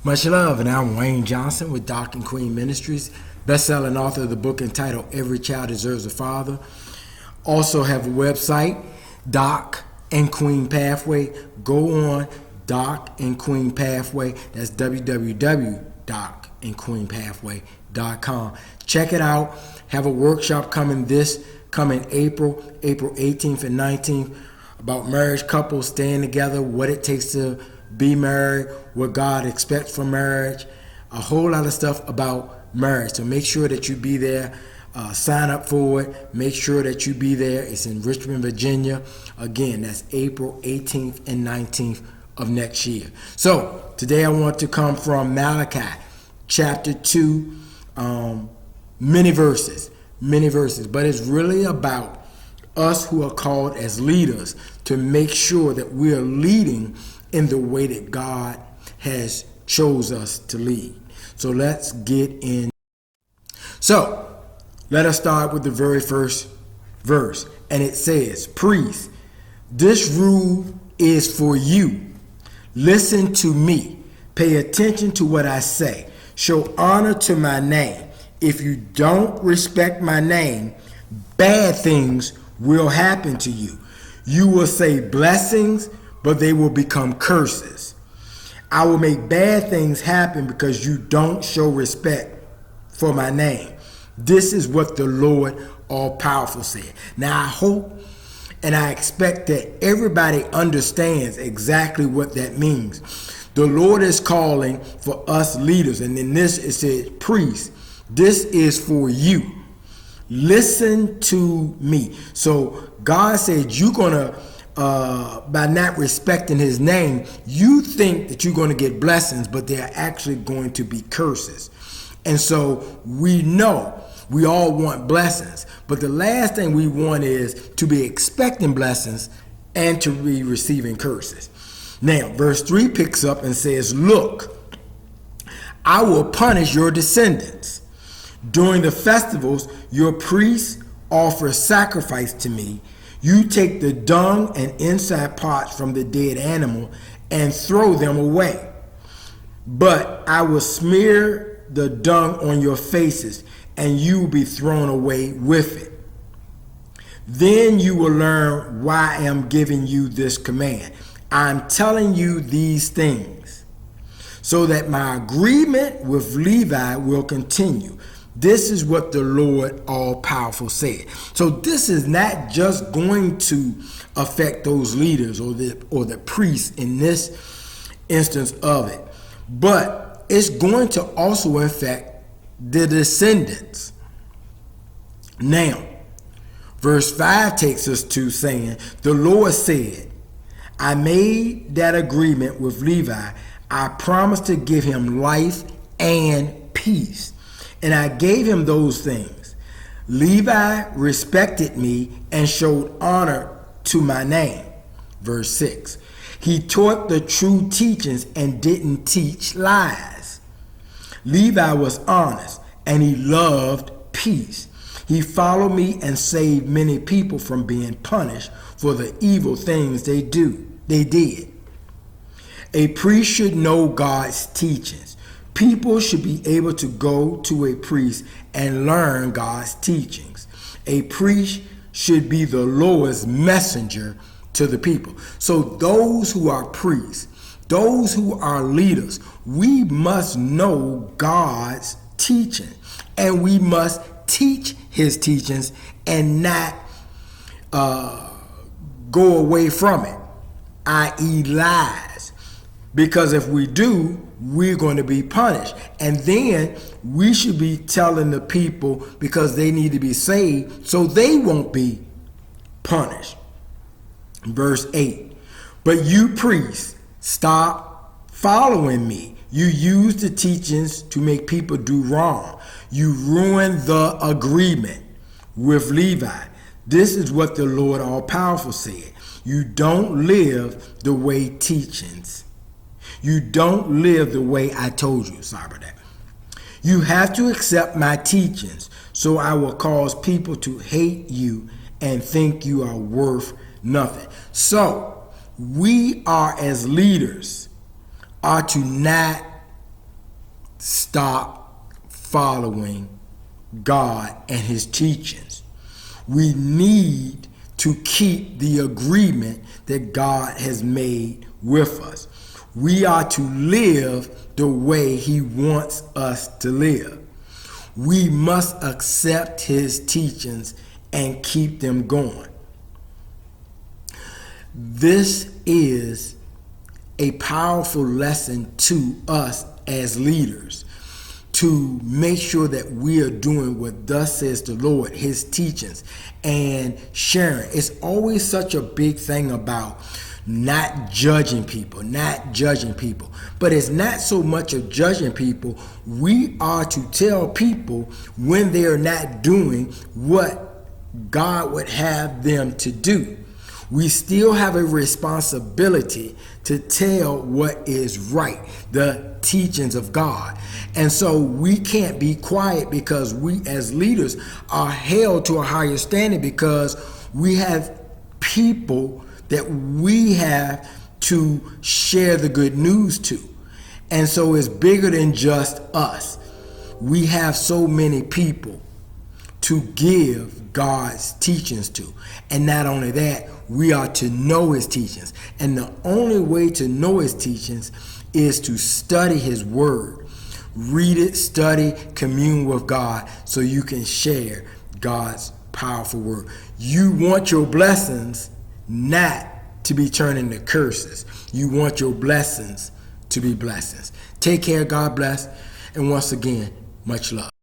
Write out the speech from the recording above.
Much love, and I'm Wayne Johnson with Doc and Queen Ministries, best-selling author of the book entitled Every Child Deserves a Father. Also have a website, Doc and Queen Pathway. Go on Doc and Queen Pathway. That's www.docandqueenpathway.com. Check it out. Have a workshop coming April 18th and 19th about marriage couples staying together, what it takes to be married, what God expects from marriage, a whole lot of stuff about marriage. So make sure that you be there. Sign up for it. Make sure that you be there. It's in Richmond, Virginia. Again, that's April 18th and 19th of next year. So today I want to come from Malachi chapter 2, many verses, but it's really about us who are called as leaders to make sure that we are leading in the way that God has chose us to lead. So let's get in. So let us start with the very first verse. And it says, "Priest, this rule is for you. Listen to me. Pay attention to what I say. Show honor to my name. If you don't respect my name, bad things will happen to you. You will say blessings, but they will become curses. I will make bad things happen because you don't show respect for my name." This is what the Lord All-Powerful said. Now I hope and I expect that everybody understands exactly what that means. The Lord is calling for us leaders, and in this it says, "Priest, this is for you. Listen to me." So God said you're gonna by not respecting his name, you think that you're going to get blessings, but they're actually going to be curses. And so we know we all want blessings, but the last thing we want is to be expecting blessings and to be receiving curses. Now, verse 3 picks up and says, "Look, I will punish your descendants. During the festivals, your priests offer sacrifice to me. You take the dung and inside parts from the dead animal and throw them away. But I will smear the dung on your faces, and you will be thrown away with it. Then you will learn why I am giving you this command. I'm telling you these things so that my agreement with Levi will continue. This is what the Lord All-Powerful said." So this is not just going to affect those leaders or the priests in this instance of it, but it's going to also affect the descendants. Now, verse 5 takes us to saying, "The Lord said, I made that agreement with Levi. I promised to give him life and peace. And I gave him those things. Levi respected me and showed honor to my name." Verse 6. "He taught the true teachings and didn't teach lies. Levi was honest and he loved peace. He followed me and saved many people from being punished for the evil things they did." A priest should know God's teachings. People should be able to go to a priest and learn God's teachings. A priest should be the Lord's messenger to the people. So those who are priests, those who are leaders, we must know God's teaching, and we must teach his teachings and not go away from it, i.e. lies. Because if we do, we're going to be punished. And then we should be telling the people because they need to be saved so they won't be punished. Verse 8. "But you priests, stop following me. You use the teachings to make people do wrong. You ruin the agreement with Levi. This is what the Lord All-Powerful said. You don't live the way teachings. You don't live the way I told you." Sorry about that. "You have to accept my teachings, so I will cause people to hate you and think you are worth nothing." So we are, as leaders, are to not stop following God and his teachings. We need to keep the agreement that God has made with us. We are to live the way he wants us to live. We must accept his teachings and keep them going. This is a powerful lesson to us as leaders, to make sure that we are doing what thus says the Lord, his teachings, and sharing. It's always such a big thing about not judging people. But it's not so much of judging people. We are to tell people when they are not doing what God would have them to do. We still have a responsibility to tell what is right, the teachings of God. And so we can't be quiet, because we as leaders are held to a higher standard, because we have people that we have to share the good news to. And so it's bigger than just us. We have so many people to give God's teachings to. And not only that, we are to know his teachings. And the only way to know his teachings is to study his word. Read it, study, commune with God, so you can share God's powerful word. You want your blessings not to be turned into curses. You want your blessings to be blessings. Take care. God bless. And once again, much love.